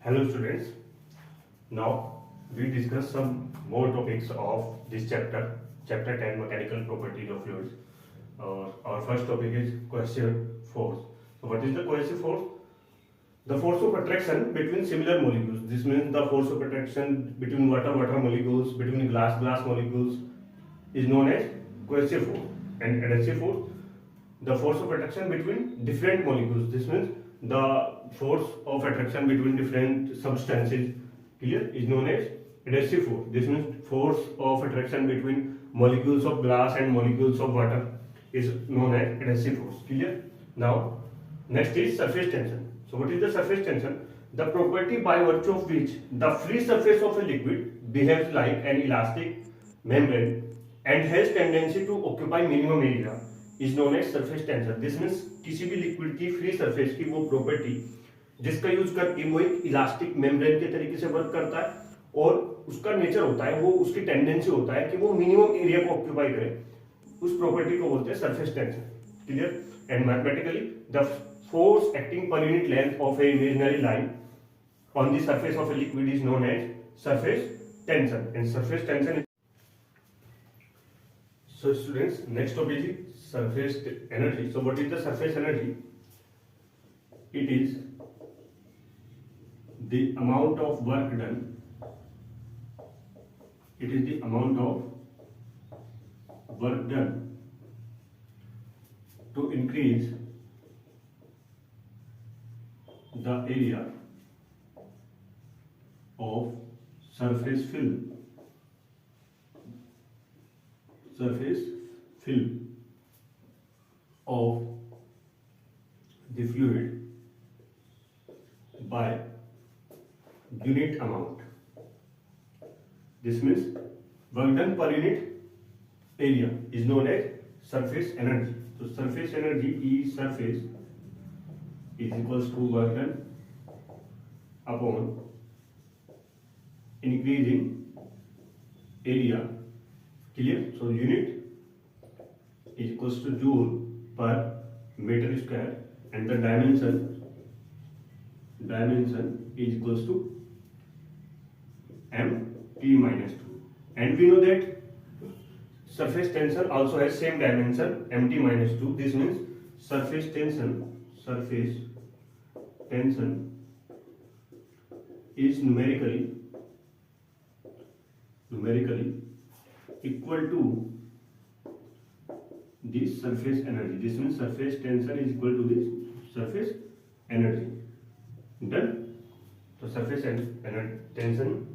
Hello students, now we discuss some more topics of this chapter 10 mechanical properties of fluids. Our first topic is cohesive force. So what is the cohesive force? The force of attraction between similar molecules. This means the force of attraction between water molecules, between glass molecules is known as cohesive force. And adhesive force, the force of attraction between different molecules. This means the force of attraction between different substances, clear, is known as adhesive force. This means force of attraction between molecules of glass and molecules of water is known as adhesive force, clear. Now next is surface tension. So what is the surface tension? The property by virtue of which the free surface of a liquid behaves like an elastic membrane and has tendency to occupy minimum area is known as surface tension. This means किसी भी liquid की free surface की वो property जिसका use करके वो एक elastic membrane के तरीके से वर्क करता है और उसका नेचर होता है, वो उसकी टेंडेंसी होता है कि वो मिनिमम एरिया को ऑक्यूपाई करे, उस प्रॉपर्टी को बोलते हैं surface tension, clear. And mathematically the force acting per unit length of A imaginary line on the surface of a liquid is known as surface tension. And surface tension. So students, next topic is surface energy. So what is the surface energy? It is the amount of work done. It is the amount of work done to increase the area of surface film of the fluid by unit amount. This means work done per unit area is known as surface energy. So surface energy E surface is equals to work done upon increasing area, clear. So unit is equals to joule per meter square and the dimension is equals to mt minus 2, and we know that surface tension also has same dimension mt minus 2. This means surface tension is numerically equal to this surface energy. This means surface tension is equal to this surface energy. Done. तो surface tension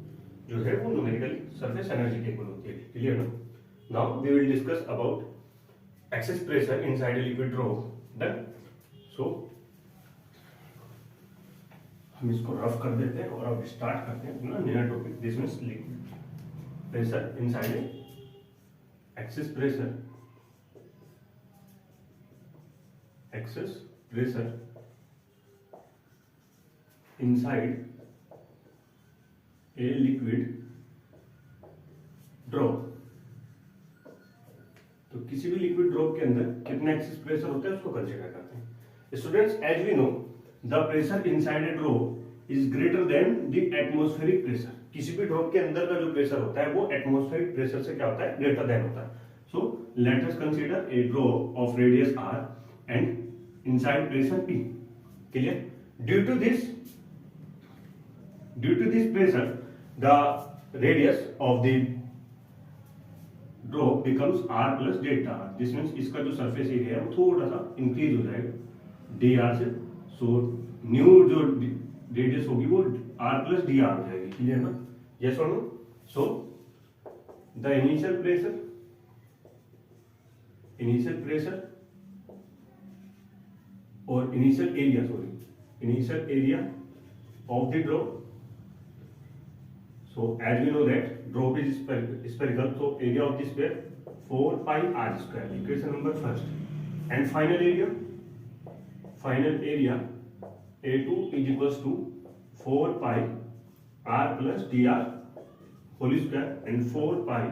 जो है वो numerically surface energy के equal होती है, clear ना. Now we will discuss about excess pressure inside a liquid drop. Done. So हम इसको रफ कर देते हैं और अब स्टार्ट करते हैं अपना नया topic. This means liquid pressure inside a excess pressure inside a liquid drop. तो किसी भी लिक्विड ड्रॉप के अंदर कितना एक्सेस प्रेशर होता है उसको कंसीडर करते हैं. Students, as we know the pressure inside a drop is greater than the atmospheric pressure. किसी भी ड्रॉप के अंदर का जो प्रेशर होता है वो एटमॉस्फेरिक प्रेशर से क्या होता है, ग्रेटर देन होता है. So let us consider a drop of radius r and inside pressure p, clear. Due to this pressure the radius of the drop becomes r plus delta r. This means इसका जो surface area है वो थोड़ा सा increase हो जाएगा dr से. So new जो रेडियस होगी वो r प्लस dr हो जाएगी, क्लियर ना. Yes or no? So the initial pressure or initial area of the drop. So as we know that drop is spherical, so area of the sphere 4 pi r square, equation number first. And final area A2 is equals to 4 pi r plus dr whole square and 4 pi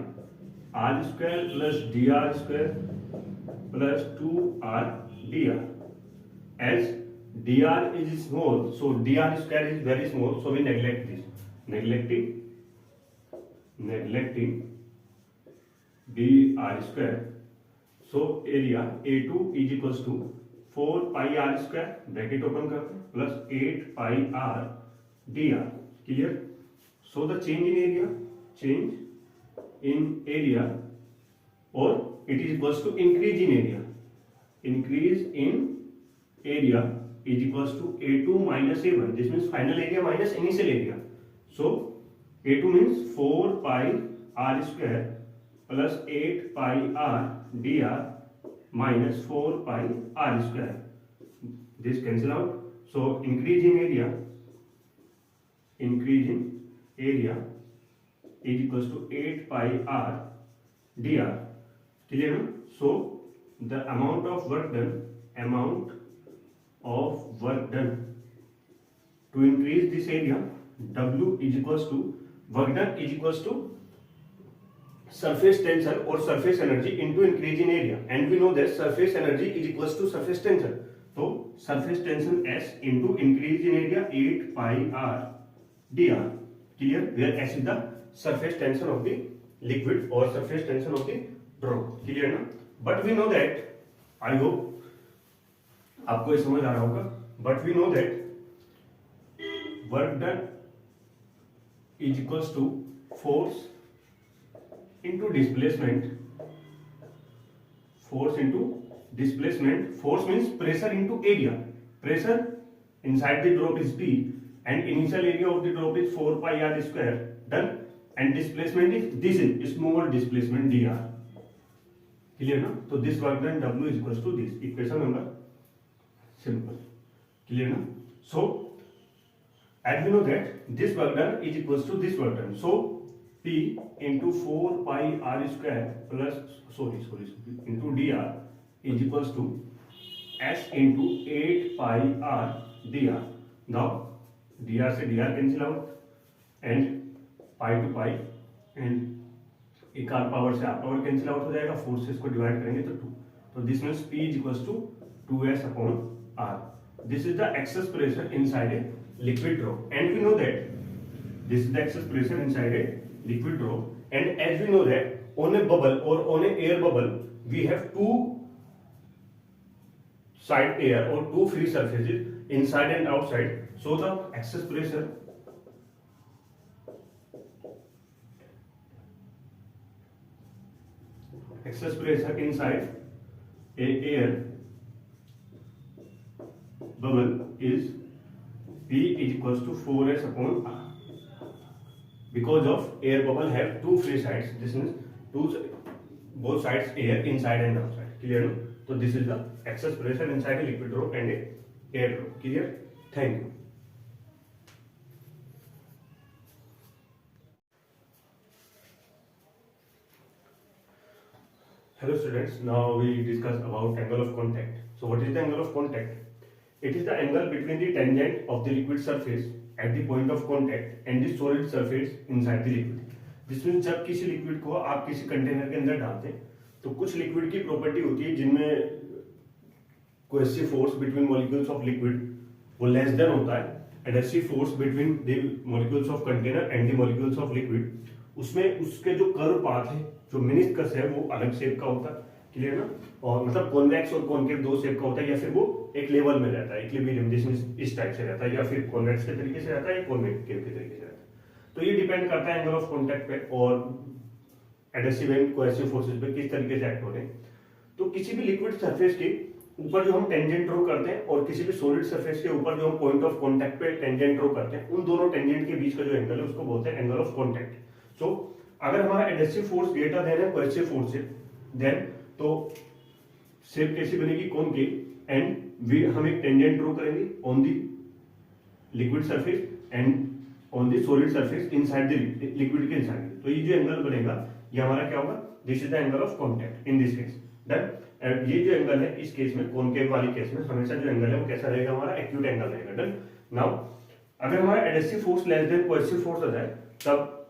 r square plus dr square plus 2r dr, as dr is small, so dr square is very small, so we neglect this, neglecting dr square. So area A2 is equals to 4 pi r square, bracket open करते हैं, plus 8 pi r dr. Clear? So the change in area और it is equals to increase in area. Increase in area is equals to A2 minus A1. This means final area minus initial area. So A2 means 4 pi r square plus 8 pi r dr minus 4 pi r square. This cancel out. So increase in area is equals to 8 pi r dr. Clear? So the amount of work done to increase this area, W is equals to work done is equals to surface tension or surface energy into increase in area, and we know that surface energy is equals to surface tension. So surface tension S into increase in area 8 pi r dr. Clear? Where S is the surface tension of the liquid or surface tension of the drop. Clear ना? But we know that, I hope आपको ये समझ आ रहा होगा, but we know that work done is equals to force into displacement. Force means pressure into area. Pressure inside the drop is P, and initial area of the drop is 4 pi r square. Done. And displacement is this is small displacement dr. Clear ना? तो this work done W is equals to this. Equation number simple. Clear ना? So as we know that this work done is equals to this work done. So P into 4 pi r square plus into dr is equals to S into 8 pi r dr. Now dr से dr cancel out and pi to pi and एक R power से R power cancel out हो जाएगा, forces को divide करेंगे तो 2. तो this means P is equals to 2s upon r. This is the excess pressure inside a liquid drop, and we know that this is the excess pressure inside a liquid drop, and as we know that on a bubble और on an air bubble we have two side air और to free surfaces inside and outside. So the excess pressure inside a air bubble is P is equals to 4s upon r. Because of air bubble have two free sides, this means both sides air inside and outside. Clear? So this is the excess pressure inside a liquid drop and a air drop. Clear? Thank you. Hello students, now we discuss about angle of contact. So what is the angle of contact? It is the angle between the tangent of the liquid surface at the point of contact and the solid surface inside the liquid. जिसमें जब किसी liquid को आप किसी container के अंदर डालते हैं तो कुछ लिक्विड की प्रॉपर्टी होती है जिनमें cohesive force between molecules of liquid वो लेस देन होता है, adhesive force between the molecules of container and the molecules of liquid, उसमें उसके जो कर्व पाथ है जो मेनिस्कस है वो अलग शेप का होता है. क्लियर ना? और मतलब कॉन्वेक्स और कॉन्केव दो शेप का होता है, या फिर वो एक लेवल में रहता है, इक्विलिब्रियम जिसमें इस टाइप से रहता है, या फिर कॉन्वेक्स के तरीके से रहता है या कॉन्वेक्टिव के तरीके से रहता है. तो ये डिपेंड करता है एंगल ऑफ कॉन्टैक्ट पे और एडहेसिव एंड कोहेसिव फोर्सेस पे किस तरीके से एक्ट हो रहे हैं. तो किसी भी लिक्विड सरफेस के ऊपर जो हम टेंजेंट ड्रॉ करते हैं और किसी भी सॉलिड सरफेस के ऊपर जो हम पॉइंट ऑफ कांटेक्ट पे टेंजेंट ड्रॉ करते हैं, उन दोनों टेंजेंट के बीच का जो एंगल है उसको बोलते हैं एंगल ऑफ कांटेक्ट. सो अगर हमारा एडहेसिव फोर्स ग्रेटर देन है कोहेसिव फोर्स से, देन तो शेप कैसी बनेगी? कॉनकेव, एंड हम एक टेंजेंट ड्रॉ करेंगे on the liquid surface and on the solid surface inside the liquid के इनसाइड. तो ये जो एंगल बनेगा ये हमारा क्या होगा? This is the angle of contact in this case. Done. ये जो एंगल है इस केस में, कॉनकेव वाली केस में, हमेशा जो एंगल है वो कैसा रहेगा? हमारा एक्यूट एंगल रहेगा. डन. नाउ अगर हमारा adhesive force less than cohesive force आ जाए तब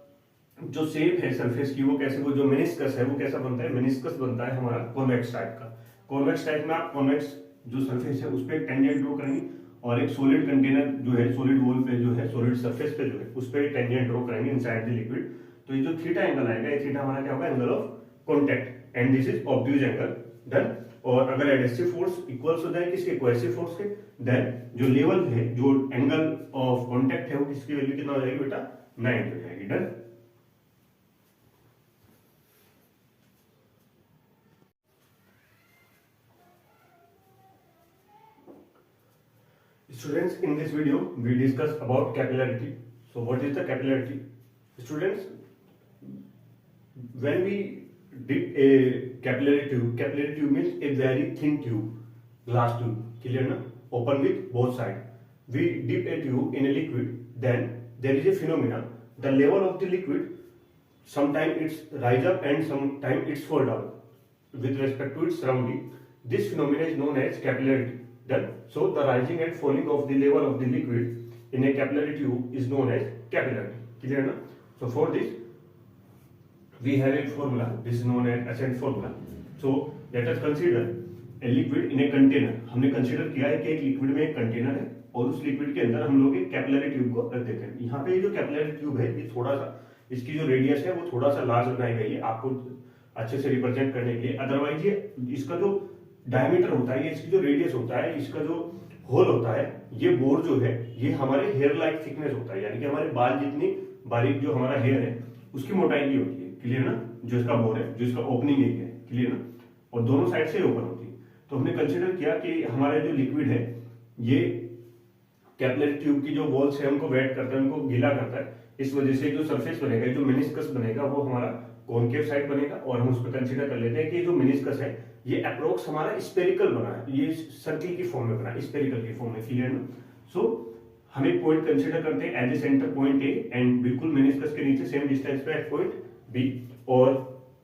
जो शेप है सरफेस की वो कैसे, वो जो मेनिस्कस है वो कैसा बनता है? मेनिस्कस बनता है हमारा कॉन्वेक्स टाइप का. कॉन्वेक्स टाइप में आप कॉन्वेक्स जो सरफेस है उस पर टेंजेंट ड्रॉ करेंगे और एक सॉलिड कंटेनर जो है, सॉलिड वॉल पे जो है, सॉलिड सरफेस पे जो है, उस पर टेंजेंट ड्रॉ करेंगे इनसाइड द लिक्विड। तो ये जो थीटा एंगल आएगा, ये थीटा हमारा क्या होगा, angle of contact, and this is obtuse angle. Done. और अगर एडहेसिव फोर्स इक्वल्स हो जाए किसके, कोहेसिव फोर्स के, देन जो लेवल है, जो एंगल ऑफ कॉन्टैक्ट है, वो किसकी वैल्यू कितना हो जाएगी बेटा, 90 हो जाएगी। Done. Students, in this video we discuss about capillarity. So what is the capillarity? Students, when we dip a capillary tube means a very thin tube, glass tube, clear na, open with both sides. We dip a tube in a liquid, then there is a phenomena, the level of the liquid, sometimes it's rise up and sometimes it's fall down with respect to its surrounding. This phenomena is known as capillarity. Done. So the rising and falling of the level of the liquid in a capillary tube is known as capillarity. Clear na? So for this we have a formula. This is known as ascent formula. So let us consider a liquid in a container. हमने consider किया है कि एक liquid में एक container है और उस लिक्विड के अंदर हम लोग एक कैपिलरी ट्यूब को रख देते हैं। यहाँ पे ये जो कैपिलरी ट्यूब है, ये थोड़ा सा, इसकी जो रेडियस है वो थोड़ा सा लार्ज बनाई गई है आपको अच्छे से रिप्रेजेंट करने के लिए। अदरवाइज ये इसका जो डायमीटर होता है, ये इसकी जो रेडियस होता है, इसका जो होल होता है, ये बोर जो है, ये हमारे हेयर लाइक थिकनेस होता है, यानी कि हमारे बाल जितनी बारीक जो हमारा हेयर है उसकी मोटाई की होती है। क्लियर ना? जो इसका बोर है, जो इसका ओपनिंग है, क्लियर ना? और दोनों साइड से ओपन होती है। तो हमने कंसिडर किया कि हमारा जो लिक्विड है ये कैपिलरी ट्यूब की जो वॉल्स है उनको वेट करता है, उनको गीला करता है। इस वजह से जो सरफेस बनेगा, जो मेनिस्कस बनेगा, वो हमारा कॉनकेव साइड बनेगा। और हम उस पर कंसिडर कर लेते हैं कि जो मेनिस्कस है ये अप्रोक्स हमारा स्पेरिकल बना है, ये सर्किल की फॉर्म में बना है, स्पेरिकल की फॉर्म में। क्लियर ना? सो हम एक पॉइंट कंसिडर करते हैं as a centre point A and बिल्कुल मेनिस्कस के नीचे सेम डिस्टेंस पे एट पॉइंट बी। और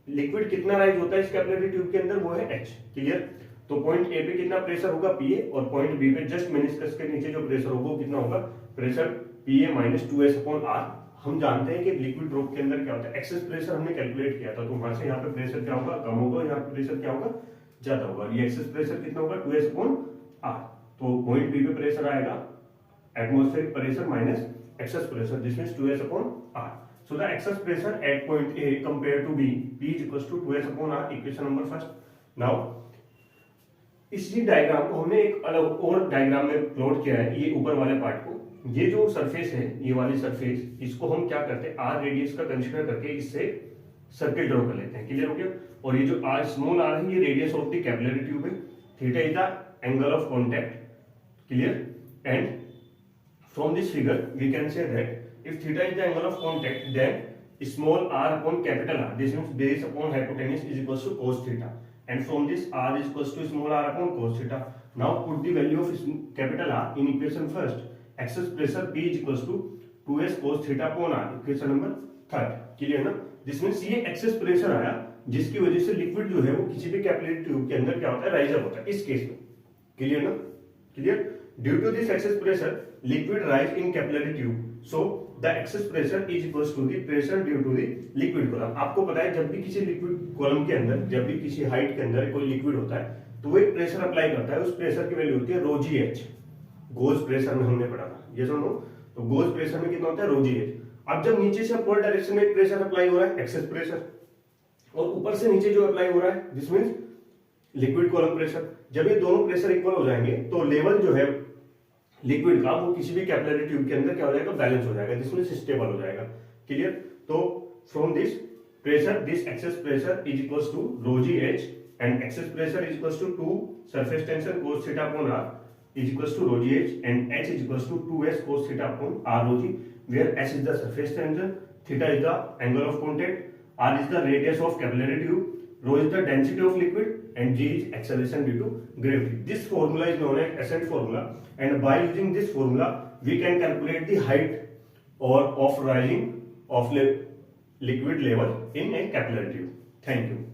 लिक्विड कितना राइज होता है इस कैपिलरी ट्यूब के अंदर, वो है एच। क्लियर? तो पॉइंट ए पे कितना प्रेशर होगा, पीए, और पॉइंट बी पे जस्ट मेनिस्कस के नीचे जो प्रेशर होगा वो कितना होगा, प्रेशर पीए माइनस 2s/r। हम जानते हैं कि लिक्विड ड्रॉप के अंदर क्या होता है, एक्सेस प्रेशर हमने कैलकुलेट किया था, तो वहां से यहाँ पे प्रेशर क्या होगा, कम होगा, यहाँ पे प्रेशर क्या होगा, ज्यादा होगा। ये एक्सेस प्रेशर कितना होगा, 2s/r। तो पॉइंट बी पे प्रेशर आएगा atmospheric pressure minus excess pressure, this means 2s/r। So the excess pressure at point A compare to B, P is equals to 2s/r, equation number first. Now इसी diagram को हमने एक अलग और diagram में plot किया है, ये ऊपर वाले पार्ट को। ये जो सरफेस है, ये वाली सरफेस, इसको हम क्या करते हैं, आर रेडियस का कंसीडर करके इससे सर्किल ड्रॉ कर लेते हैं। क्लियर हो गया? और ये जो आर, स्मॉल आर है, ये radius of the capillary tube है, theta is the angle of contact. Clear? And from this figure we can say that if theta is the angle of contact, then small R upon capital R, this means base upon hypotenuse is equal to cos theta, and from this r is equals to small r upon cos theta. Now put the value of capital R in equation first. Excess pressure P is equals to 2s cos theta upon r, equation number third. Clear ना? This means ये excess pressure आया जिसकी वजह से liquid जो है वो किसी भी कैपिलरी ट्यूब के अंदर क्या होता है, राइज अप होता है इस केस में। क्लियर ना? Clear? Due to this excess pressure liquid rise in capillary tube, so the excess pressure is equals to the pressure due to the liquid column. आपको पता है जब भी किसी लिक्विड कॉलम के अंदर, जब भी किसी हाइट के अंदर कोई लिक्विड होता है तो वो एक प्रेशर अप्लाई करता है, उस प्रेशर की वैल्यू होती है रो जी एच। गोज प्रेशर में हमने पढ़ा था, ये सुनो, तो गोज प्रेशर में कितना होता है, रो जी एच। अब जब नीचे से अपर डायरेक्शन में प्रेशर अप्लाई हो रहा है, एक्सेस प्रेशर, और ऊपर से नीचे जो अप्लाई हो रहा है, this means liquid column pressure. जब ये दोनों प्रेशर इक्वल हो जाएंगे तो लेवल जो है लिक्विड का वो किसी भी कैपिलरी ट्यूब के अंदर क्या हो जाएगा, बैलेंस हो जाएगा, जिसमें स्टेबल हो जाएगा। क्लियर? तो from this pressure, this excess pressure is equals to rho g h and excess pressure is equals to 2 surface tension cos theta upon r is equals to rho g h and h is equals to 2s cos theta upon r rho g, where s is the surface tension, theta is the angle of contact, r is the radius of capillary tube, rho is the density of liquid, and g is acceleration due to gravity. This formula is known as ascent formula, and by using this formula we can calculate the height or of rising of liquid level in a capillary tube. Thank you.